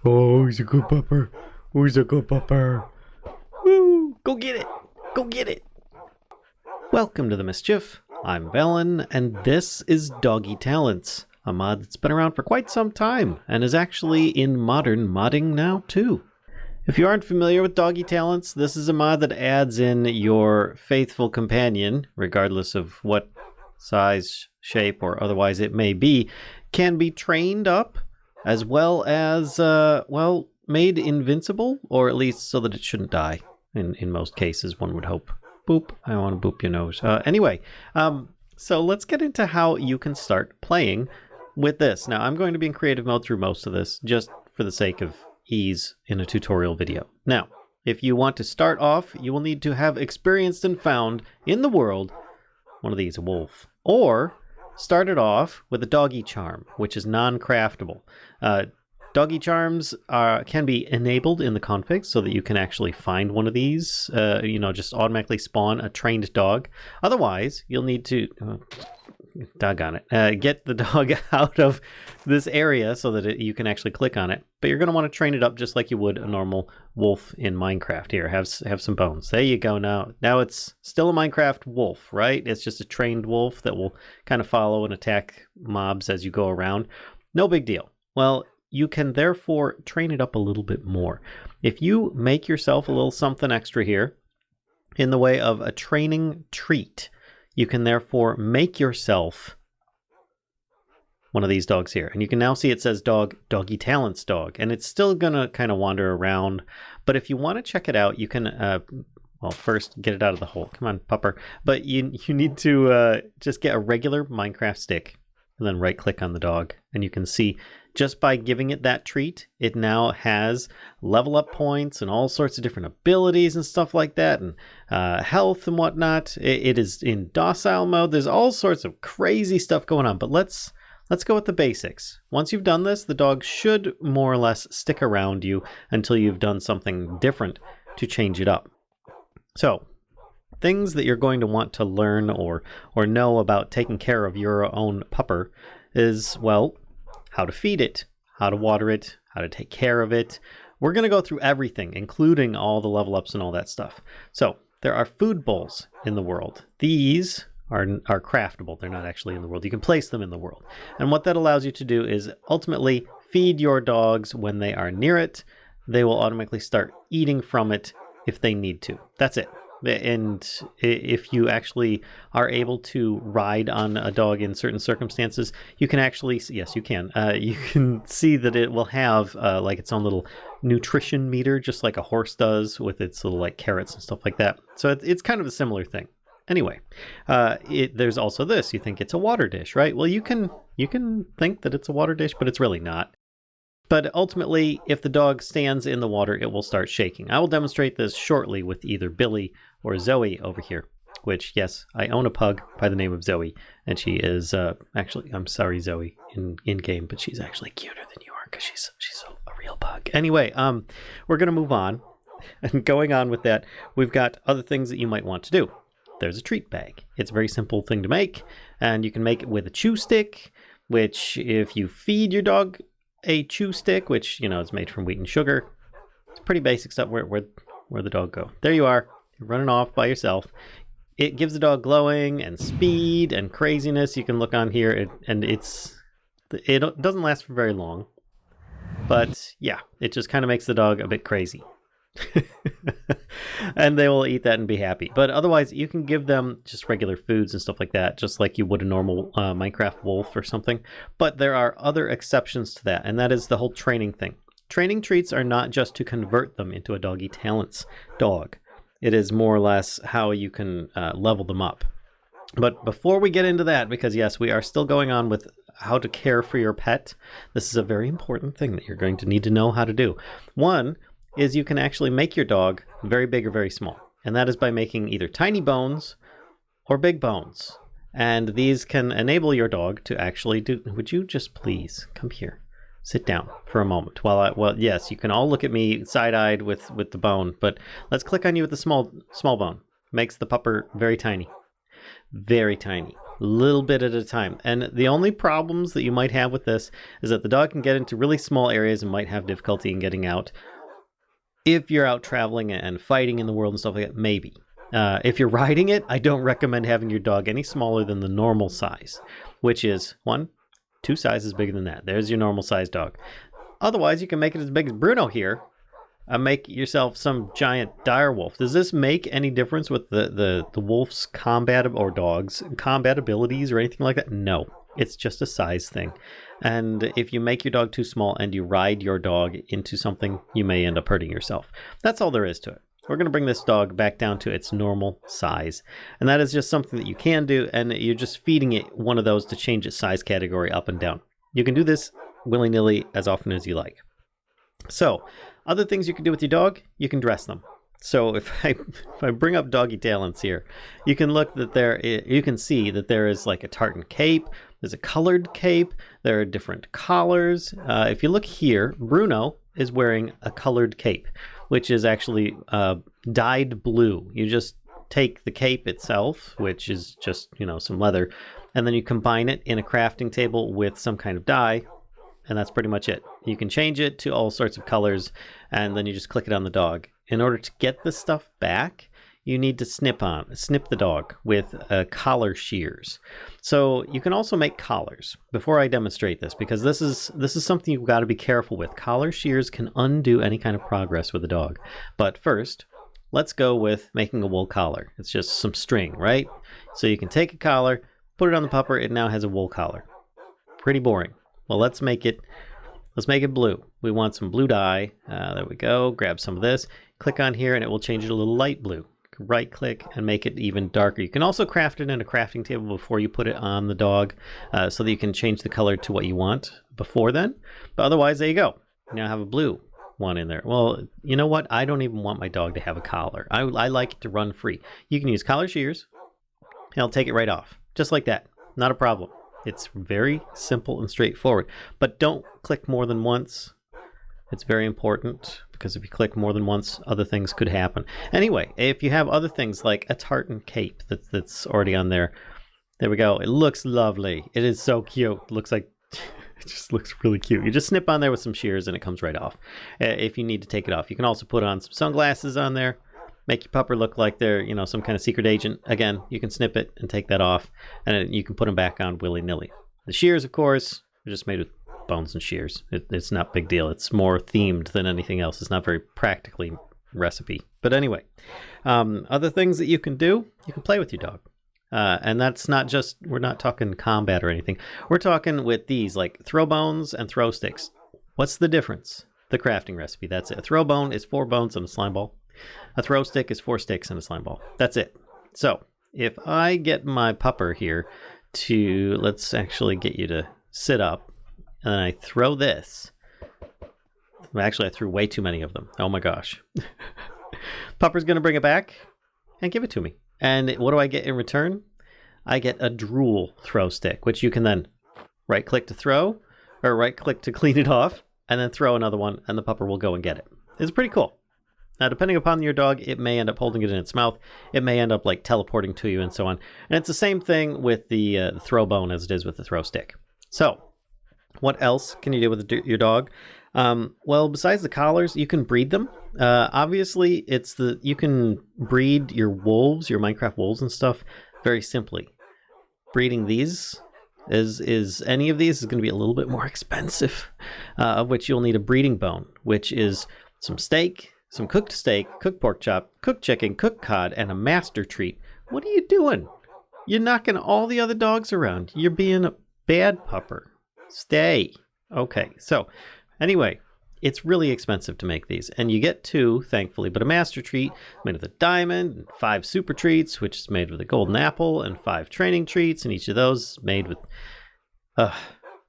Oh, he's a good pupper. Oh, he's a good pupper. Woo! Go get it! Go get it! Welcome to the Mischief. I'm Velen, and this is Doggy Talents, a mod that's been around for quite some time, and is actually in modern modding now, too. If you aren't familiar with Doggy Talents, this is a mod that adds in your faithful companion, regardless of what size, shape, or otherwise it may be, can be trained up, as well as, well, made invincible, or at least so that it shouldn't die. In most cases, one would hope. Boop. I want to boop your nose. Anyway, so let's get into how you can start playing with this. Now, I'm going to be in creative mode through most of this, just for the sake of ease in a tutorial video. Now, if you want to start off, you will need to have experienced and found in the world one of these, a wolf. Or start it off with a doggy charm, which is non-craftable. Doggy charms can be enabled in the config so that you can actually find one of these, just automatically spawn a trained dog. Otherwise, you'll need to, doggone it, get the dog out of this area so that you can actually click on it. But you're going to want to train it up just like you would a normal wolf in Minecraft. Here, have some bones. There you go. Now it's still a Minecraft wolf, right? It's just a trained wolf that will kind of follow and attack mobs as you go around. No big deal. Well, you can therefore train it up a little bit more. If you make yourself a little something extra here in the way of a training treat, you can therefore make yourself one of these dogs here. And you can now see it says Doggy Talents dog, and it's still going to kind of wander around. But if you want to check it out, you can, well, first get it out of the hole. Come on, Pupper. But you need to just get a regular Minecraft stick and then right click on the dog. And you can see just by giving it that treat, it now has level up points and all sorts of different abilities and stuff like that, and health and whatnot. It is in docile mode. There's all sorts of crazy stuff going on, but let's go with the basics. Once you've done this, the dog should more or less stick around you until you've done something different to change it up. So, things that you're going to want to learn or know about taking care of your own pupper is, well, how to feed it, how to water it, how to take care of it. We're going to go through everything, including all the level ups and all that stuff. So, there are food bowls in the world. These are craftable. They're not actually in the world. You can place them in the world. And what that allows you to do is ultimately feed your dogs when they are near it. They will automatically start eating from it if they need to. That's it. And if you actually are able to ride on a dog in certain circumstances, you can actually, yes, you can. You can see that it will have like its own little nutrition meter, just like a horse does with its little like carrots and stuff like that. So it's kind of a similar thing. Anyway, there's also this. You think it's a water dish, right? Well, you can think that it's a water dish, but it's really not. But ultimately, if the dog stands in the water, it will start shaking. I will demonstrate this shortly with either Billy or Zoe over here, which, yes, I own a pug by the name of Zoe, and she is, actually, I'm sorry, Zoe, in-game, but she's actually cuter than you are because she's a real pug. Anyway, we're going to move on, and going on with that, we've got other things that you might want to do. There's a treat bag. It's a very simple thing to make, and you can make it with a chew stick, which if you feed your dog a chew stick, which, is made from wheat and sugar, it's pretty basic stuff. Where'd the dog go? There you are. You're running off by yourself. It gives the dog glowing and speed and craziness. You can look on here, it doesn't last for very long, but yeah, it just kind of makes the dog a bit crazy. And they will eat that and be happy. But otherwise, you can give them just regular foods and stuff like that, just like you would a normal Minecraft wolf or something. But there are other exceptions to that, and that is the whole training thing. Training treats are not just to convert them into a Doggy Talents dog. It is more or less how you can level them up. But before we get into that, because yes, we are still going on with how to care for your pet, this is a very important thing that you're going to need to know how to do. One is you can actually make your dog very big or very small. And that is by making either tiny bones or big bones. And these can enable your dog to actually do... Would you just please come here? Sit down for a moment. Well, yes, you can all look at me side-eyed with the bone, but let's click on you with the small bone. Makes the pupper very tiny. Very tiny. a little bit at a time. And the only problems that you might have with this is that the dog can get into really small areas and might have difficulty in getting out. If you're out traveling and fighting in the world and stuff like that, maybe. If you're riding it, I don't recommend having your dog any smaller than the normal size, which is 2 sizes bigger than that. There's your normal size dog. Otherwise, you can make it as big as Bruno here. Make yourself some giant dire wolf. Does this make any difference with the wolf's combat or dog's combat abilities or anything like that? No, it's just a size thing. And if you make your dog too small and you ride your dog into something, you may end up hurting yourself. That's all there is to it. We're going to bring this dog back down to its normal size. And that is just something that you can do, and you're just feeding it one of those to change its size category up and down. You can do this willy-nilly as often as you like. So, other things you can do with your dog, you can dress them. So if I bring up Doggy Talents here, you can look that you can see that there is like a tartan cape, there's a colored cape, there are different collars. If you look here, Bruno is wearing a colored cape, which is actually dyed blue. You just take the cape itself, which is just, some leather, and then you combine it in a crafting table with some kind of dye, and that's pretty much it. You can change it to all sorts of colors, and then you just click it on the dog. In order to get this stuff back, you need to snip the dog with collar shears. So you can also make collars. Before I demonstrate this, because this is something you've got to be careful with. Collar shears can undo any kind of progress with a dog. But first, let's go with making a wool collar. It's just some string, right? So you can take a collar, put it on the pupper, it now has a wool collar. Pretty boring. Well, let's make it blue. We want some blue dye. There we go. Grab some of this. Click on here and it will change it a little light blue. Right click and make it even darker. You can also craft it in a crafting table before you put it on the dog so that you can change the color to what you want before then. But otherwise, there you go. You now have a blue one in there. Well, you know what? I don't even want my dog to have a collar. I like it to run free. You can use collar shears and I'll take it right off. Just like that. Not a problem. It's very simple and straightforward, but don't click more than once. It's very important because if you click more than once, other things could happen. Anyway, if you have other things like a tartan cape that's already on there, there we go. It looks lovely. It is so cute. It looks like, it just looks really cute. You just snip on there with some shears and it comes right off. If you need to take it off, you can also put on some sunglasses on there. Make your pupper look like they're, some kind of secret agent. Again, you can snip it and take that off, and you can put them back on willy-nilly. The shears, of course, are just made with bones and shears. It's not a big deal. It's more themed than anything else. It's not very practically recipe. But anyway, other things that you can do, you can play with your dog. And that's not just, we're not talking combat or anything. We're talking with these, like throw bones and throw sticks. What's the difference? The crafting recipe, that's it. A throw bone is 4 bones and a slime ball. A throw stick is 4 sticks and a slime ball. That's it. So if I get my pupper here to, let's actually get you to sit up, and then I throw this. Actually, I threw way too many of them. Oh my gosh. Pupper's going to bring it back and give it to me. And what do I get in return? I get a drool throw stick, which you can then right click to throw, or right click to clean it off, and then throw another one, and the pupper will go and get it. It's pretty cool. Now, depending upon your dog, it may end up holding it in its mouth. It may end up like teleporting to you and so on. And it's the same thing with the throw bone as it is with the throw stick. So, what else can you do with your dog? Well, besides the collars, you can breed them. Obviously, you can breed your wolves, your Minecraft wolves and stuff, very simply. Breeding these is any of these is going to be a little bit more expensive, of which you'll need a breeding bone, which is some steak, some cooked steak, cooked pork chop, cooked chicken, cooked cod, and a master treat. What are you doing? You're knocking all the other dogs around. You're being a bad pupper. Stay. Okay, so anyway, it's really expensive to make these. And you get 2, thankfully, but a master treat made with a diamond, and 5 super treats, which is made with a golden apple, and 5 training treats, and each of those made with...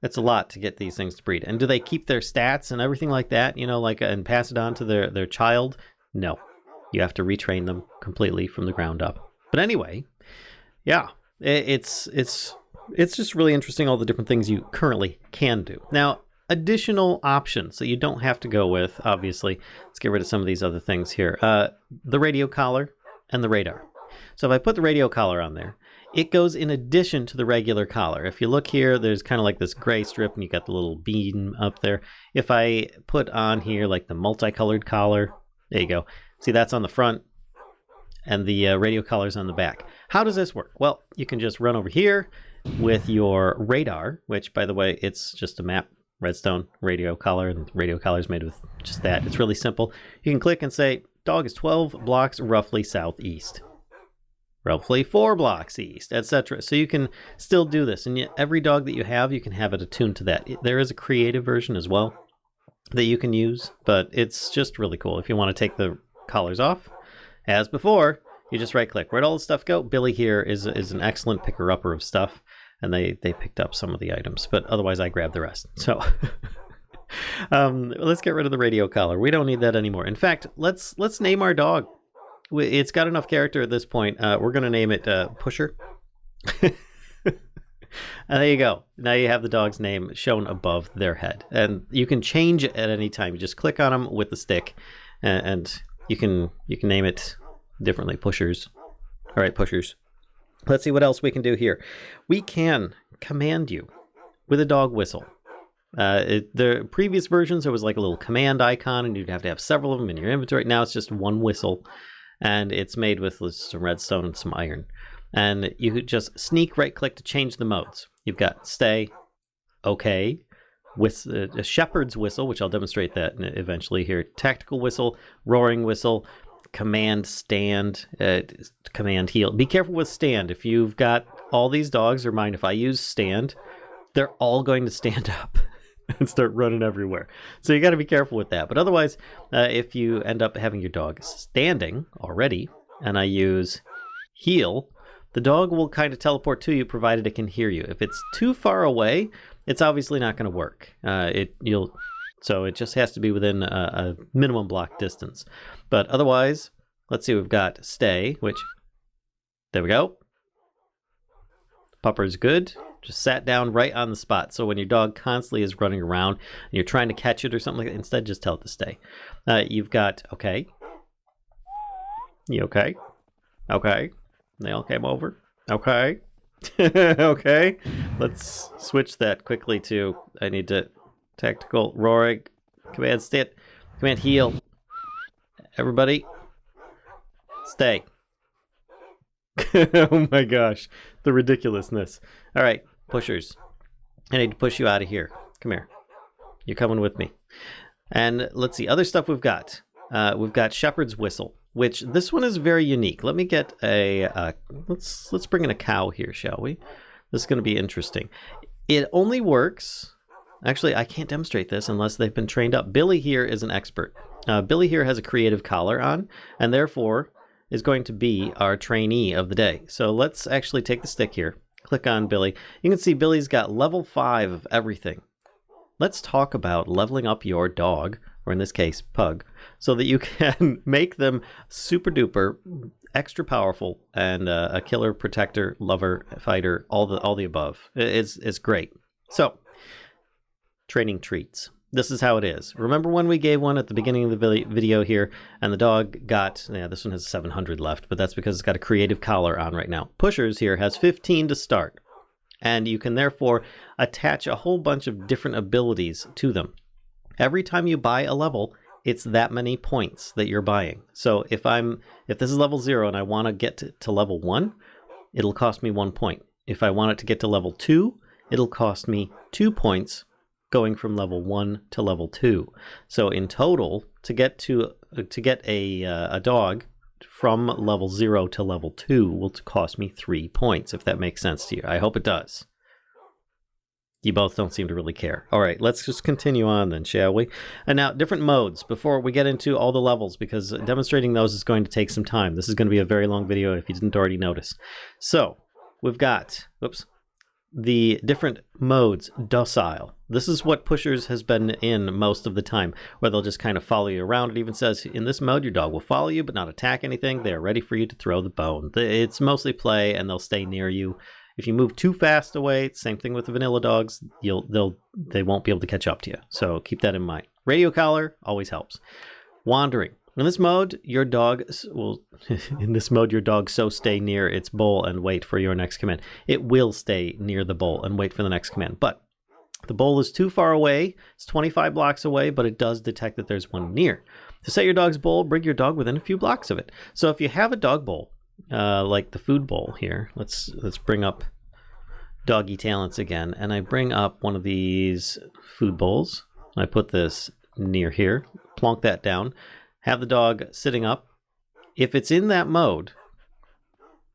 It's a lot to get these things to breed. And do they keep their stats and everything like that, and pass it on to their child? No. You have to retrain them completely from the ground up. But anyway, yeah, it's just really interesting, all the different things you currently can do. Now, additional options that you don't have to go with, obviously. Let's get rid of some of these other things here. The radio collar and the radar. So if I put the radio collar on there, it goes in addition to the regular collar. If you look here, there's kind of like this gray strip and you got the little beam up there. If I put on here like the multicolored collar, there you go. See, that's on the front and the radio collar's on the back. How does this work? Well, you can just run over here with your radar, which, by the way, it's just a map, redstone radio collar, and the radio collar is made with just that. It's really simple. You can click and say, dog is 12 blocks roughly southeast. Roughly 4 blocks east, etc. So you can still do this, and yet every dog that you have have it attuned to that. There is a creative version as well that you can use, but it's just really cool. If you want to take the collars off, as before, you just right-click. Where'd all the stuff go? Billy here is an excellent picker-upper of stuff, and they picked up some of the items, but otherwise I grabbed the rest. So let's get rid of the radio collar. We don't need that anymore. In fact, let's name our dog. It's got enough character at this point. We're going to name it Pusher. And there you go. Now you have the dog's name shown above their head. And you can change it at any time. You just click on them with the stick, and you can name it differently. Pushers. All right, Pushers. Let's see what else we can do here. We can command you with a dog whistle. The previous versions, there was like a little command icon, and you'd have to have several of them in your inventory. Now it's just one whistle. And it's made with some redstone and some iron. And you could just sneak right-click to change the modes. You've got stay, okay, with a shepherd's whistle, which I'll demonstrate that eventually here. Tactical whistle, roaring whistle, command stand, command heal. Be careful with stand. If you've got all these dogs, or mind if I use stand, they're all going to stand up and start running everywhere. So you got to be careful with that. But otherwise, if you end up having your dog standing already, and I use heal, the dog will kind of teleport to you, provided it can hear you. If it's too far away, it's obviously not going to work. So it just has to be within a minimum block distance. But otherwise, let's see, we've got stay, which, there we go. Pupper's good. Just sat down right on the spot. So when your dog constantly is running around and you're trying to catch it or something like that, instead just tell it to stay. You've got okay. You okay? Okay. They all came over. Okay. Okay. Let's switch that quickly to, I need to, tactical, roaring, command stand, command heal. Everybody, stay. Oh my gosh, the ridiculousness. All right, Pushers, I need to push you out of here. Come here. You're coming with me. And let's see, other stuff we've got. We've got Shepherd's Whistle, which this one is very unique. Let me get a, let's bring in a cow here, shall we? This is going to be interesting. It only works, actually, I can't demonstrate this unless they've been trained up. Billy here is an expert. Billy here has a creative collar on, and therefore is going to be our trainee of the day. So let's actually take the stick here, click on Billy. You can see Billy's got level 5 of everything. Let's talk about leveling up your dog, or in this case, pug, so that you can make them super duper, extra powerful, and a killer, protector, lover, fighter, all the above. It's great. So, training treats. This is how it is. Remember when we gave one at the beginning of the video here, and the dog got, yeah, this one has 700 left, but that's because it's got a creative collar on right now. Pushers here has 15 to start, and you can therefore attach a whole bunch of different abilities to them. Every time you buy a level, it's that many points that you're buying. So if this is level 0 and I want to get to level 1, it'll cost me 1 point. If I want it to get to level 2, it'll cost me 2 points, going from level 1 to level 2. So in total, to get a dog from level 0 to level 2 will cost me 3 points, if that makes sense to you. I hope it does. You both don't seem to really care. All right, let's just continue on then, shall we? And now, different modes before we get into all the levels, because demonstrating those is going to take some time. This is going to be a very long video if you didn't already notice. So, we've got, the different modes. Docile. This is what Pushers has been in most of the time, where they'll just kind of follow you around. It even says, in this mode, your dog will follow you, but not attack anything. They are ready for you to throw the bone. It's mostly play, and they'll stay near you. If you move too fast away, same thing with the vanilla dogs, they won't be able to catch up to you. So keep that in mind. Radio collar always helps. Wandering. In this mode, your dog will so stay near its bowl and wait for your next command. It will stay near the bowl and wait for the next command. But the bowl is too far away. It's 25 blocks away, but it does detect that there's one near. To set your dog's bowl, bring your dog within a few blocks of it. So if you have a dog bowl, like the food bowl here, let's bring up Doggy Talents again, and I bring up one of these food bowls. I put this near here, plonk that down, have the dog sitting up. If it's in that mode,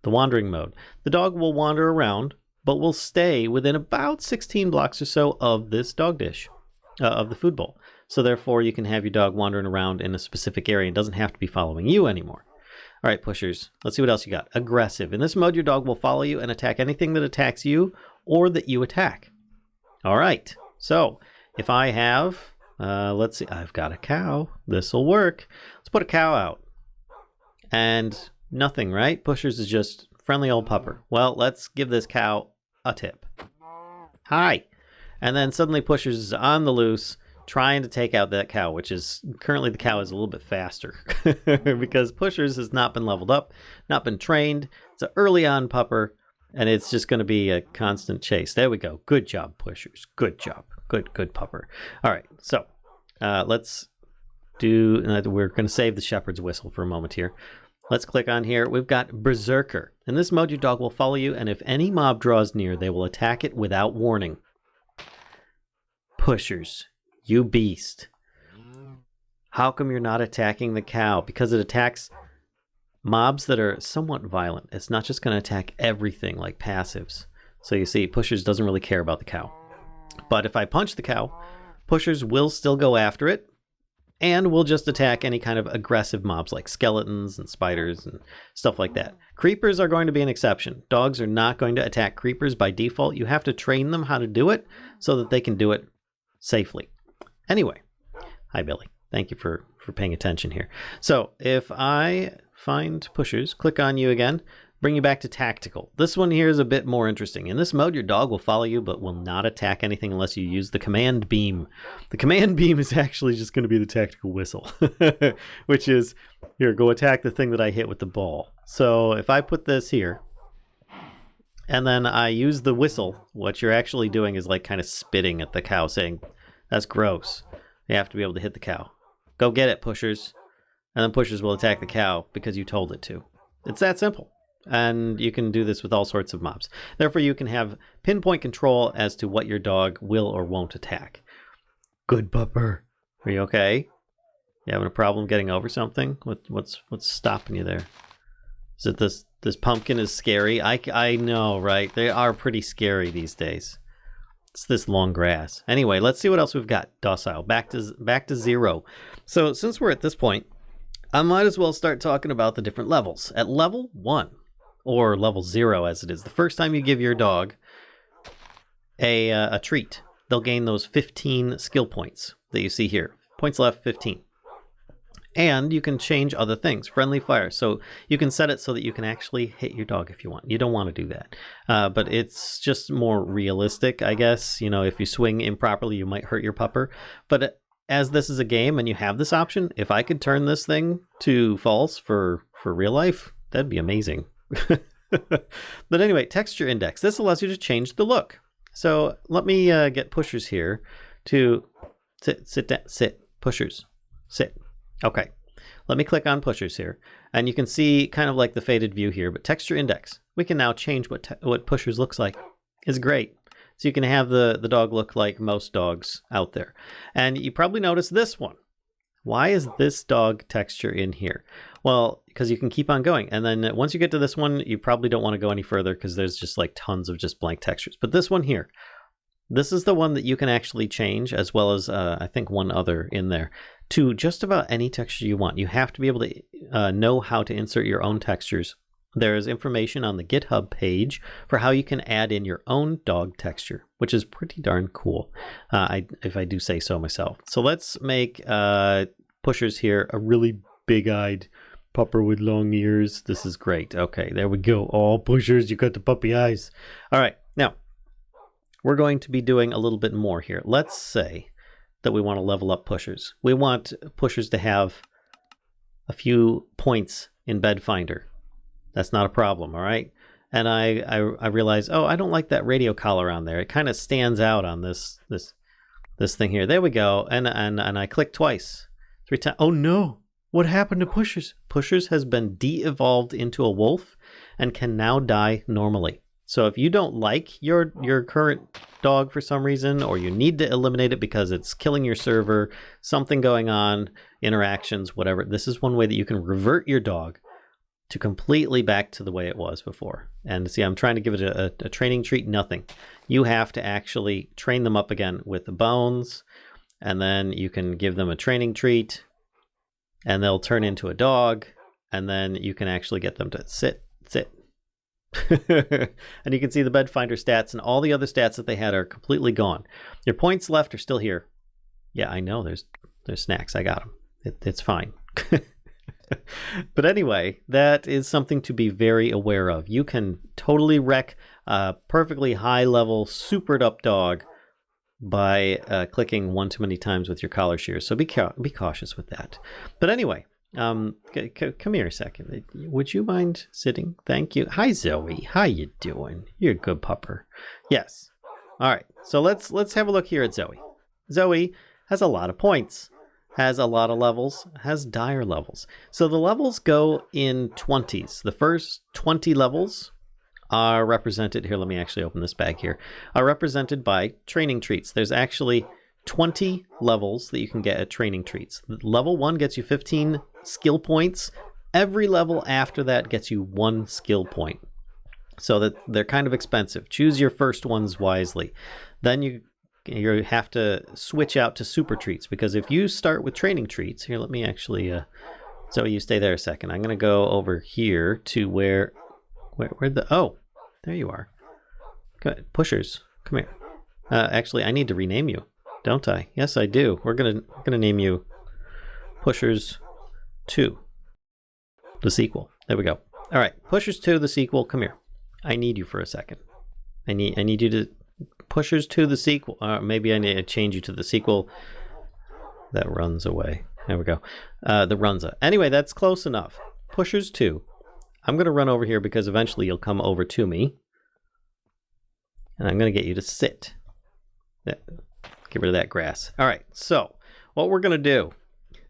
the wandering mode, the dog will wander around, but will stay within about 16 blocks or so of this dog dish, of the food bowl. So therefore, you can have your dog wandering around in a specific area and doesn't have to be following you anymore. All right, pushers, let's see what else you got. Aggressive. In this mode, your dog will follow you and attack anything that attacks you or that you attack. All right, so if I have, let's see, I've got a cow. This will work. Let's put a cow out. And nothing, right? Pushers is just friendly old pupper. Well, let's give this cow a tip. Hi. And then suddenly Pushers is on the loose trying to take out that cow, which is currently the cow is a little bit faster because Pushers has not been leveled up, not been trained. It's an early on pupper, and it's just going to be a constant chase. There we go. Good job, Pushers. Good job. Good pupper. All right, so let's do, we're going to save the shepherd's whistle for a moment here. Let's click on here. We've got Berserker. In this mode, your dog will follow you, and if any mob draws near, they will attack it without warning. Pushers, you beast. How come you're not attacking the cow? Because it attacks mobs that are somewhat violent. It's not just going to attack everything like passives. So you see, Pushers doesn't really care about the cow. But if I punch the cow, Pushers will still go after it, and will just attack any kind of aggressive mobs like skeletons and spiders and stuff like that. Creepers are going to be an exception. Dogs are not going to attack creepers by default. You have to train them how to do it so that they can do it safely. Anyway, hi Billy. Thank you for paying attention here. So if I find Pushers, click on you again, bring you back to tactical. This one here is a bit more interesting. In this mode, your dog will follow you, but will not attack anything unless you use the command beam. The command beam is actually just going to be the tactical whistle, which is, here, go attack the thing that I hit with the ball. So if I put this here, and then I use the whistle, what you're actually doing is like kind of spitting at the cow, saying, that's gross. You have to be able to hit the cow. Go get it, Pushers. And then Pushers will attack the cow because you told it to. It's that simple. And you can do this with all sorts of mobs. Therefore, you can have pinpoint control as to what your dog will or won't attack. Good pupper. Are you okay? You having a problem getting over something? What's stopping you there? Is it this pumpkin is scary? I know, right? They are pretty scary these days. It's this long grass. Anyway, let's see what else we've got. Docile. Back to 0. So since we're at this point, I might as well start talking about the different levels. At level 1. Or level 0 as it is. The first time you give your dog a treat, they'll gain those 15 skill points that you see here. Points left, 15. And you can change other things. Friendly fire. So you can set it so that you can actually hit your dog if you want. You don't want to do that. But it's just more realistic, I guess. You know, if you swing improperly, you might hurt your pupper. But as this is a game and you have this option, if I could turn this thing to false for real life, that'd be amazing. But anyway, texture index. This allows you to change the look. So let me get Pushers here to sit down. Sit. Pushers. Sit. Okay. Let me click on Pushers here. And you can see kind of like the faded view here, but texture index. We can now change what Pushers looks like. It's great. So you can have the dog look like most dogs out there. And you probably noticed this one. Why is this dog texture in here? Well, because you can keep on going. And then once you get to this one, you probably don't want to go any further because there's just like tons of just blank textures. But this one here, this is the one that you can actually change, as well as I think one other in there, to just about any texture you want. You have to be able to know how to insert your own textures. There's information on the GitHub page for how you can add in your own dog texture, which is pretty darn cool, if I do say so myself. So let's make Pushers here a really big-eyed pupper with long ears. This is great. Okay, there we go. All Pushers, you got the puppy eyes. All right, now we're going to be doing a little bit more here. Let's say that we want to level up Pushers. We want Pushers to have a few points in Bed Finder. That's not a problem, all right? And I realized, oh, I don't like that radio collar on there. It kind of stands out on this thing here. There we go. And I clicked twice, 3 times. Oh no! What happened to Pushers? Pushers has been de-evolved into a wolf and can now die normally. So if you don't like your current dog for some reason, or you need to eliminate it because it's killing your server, something going on, interactions, whatever, this is one way that you can revert your dog to completely back to the way it was before. And see, I'm trying to give it a training treat, nothing. You have to actually train them up again with the bones, and then you can give them a training treat, and they'll turn into a dog, and then you can actually get them to sit. And you can see the Bed Finder stats, and all the other stats that they had are completely gone. Your points left are still here. Yeah, I know, there's snacks. I got them. It's fine. But anyway, that is something to be very aware of. You can totally wreck a perfectly high-level, supered up dog by clicking one too many times with your collar shears. So be cautious with that. But anyway, come here a second. Would you mind sitting? Thank you. Hi, Zoe. How you doing? You're a good pupper. Yes. All right. So let's have a look here at Zoe. Zoe has a lot of points, has a lot of levels, has dire levels. So the levels go in 20s. The first 20 levels are represented, here, let me actually open this bag here, are represented by training treats. There's actually 20 levels that you can get at training treats. Level 1 gets you 15 skill points. Every level after that gets you 1 skill point. So that they're kind of expensive. Choose your first ones wisely. Then you have to switch out to super treats, because if you start with training treats, here, let me actually, Zoe, you stay there a second. I'm going to go over here to where oh, there you are. Good. Pushers, come here. Actually, I need to rename you, don't I? Yes, I do. We're gonna name you Pushers 2, the sequel. There we go. All right, Pushers 2, the sequel. Come here. I need you for a second. I need you to Pushers 2, the sequel. Maybe I need to change you to the sequel that runs away. There we go. The Runza. Anyway, that's close enough. Pushers 2. I'm going to run over here because eventually you'll come over to me. And I'm going to get you to sit. Get rid of that grass. All right, so what we're going to do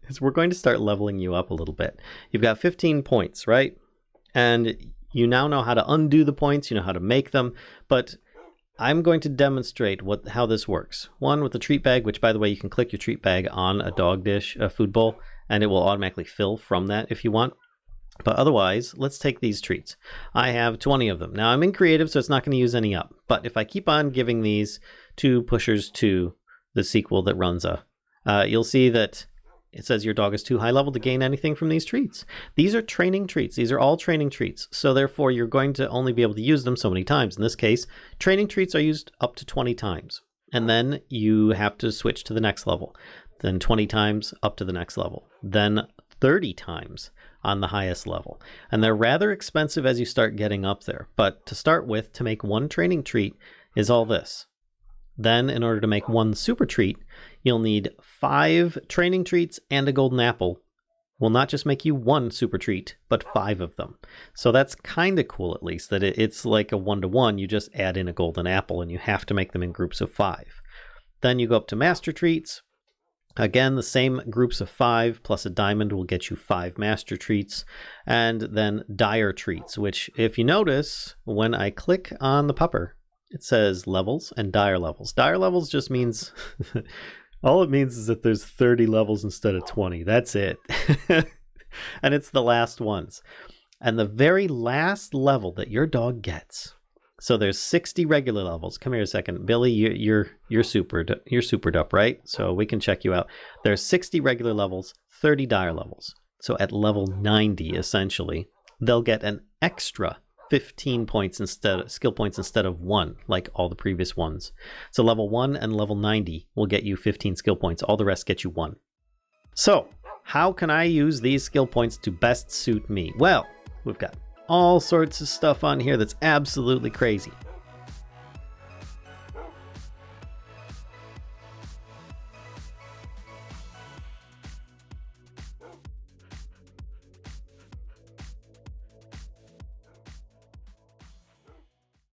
is we're going to start leveling you up a little bit. You've got 15 points, right? And you now know how to undo the points. You know how to make them. But I'm going to demonstrate how this works. One, with the treat bag, which, by the way, you can click your treat bag on a dog dish, a food bowl, and it will automatically fill from that if you want. But otherwise, let's take these treats. I have 20 of them. Now, I'm in creative, so it's not going to use any up. But if I keep on giving these to Pushers to the sequel that runs you'll see that it says your dog is too high level to gain anything from these treats. These are training treats. These are all training treats. So therefore, you're going to only be able to use them so many times. In this case, training treats are used up to 20 times. And then you have to switch to the next level. Then 20 times up to the next level. Then 30 times on the highest level. And they're rather expensive as you start getting up there. But to start with, to make one training treat is all this. Then, in order to make one super treat, you'll need 5 training treats and a golden apple. Will not just make you one super treat, but 5 of them. So that's kind of cool, at least, that it's like a 1-to-1. You just add in a golden apple, and you have to make them in groups of 5. Then you go up to master treats. Again, the same groups of 5 plus a diamond will get you 5 master treats. And then dire treats, which, if you notice, when I click on the pupper, it says levels and dire levels. Dire levels just means, all it means is that there's 30 levels instead of 20. That's it. And it's the last ones. And the very last level that your dog gets, so there's 60 regular levels. Come here a second. Billy, you're supered up, right? So we can check you out. There's 60 regular levels, 30 dire levels. So at level 90, essentially, they'll get an extra 15 points skill points instead of 1, like all the previous ones. So level 1 and level 90 will get you 15 skill points. All the rest get you 1. So how can I use these skill points to best suit me? Well, we've got all sorts of stuff on here that's absolutely crazy.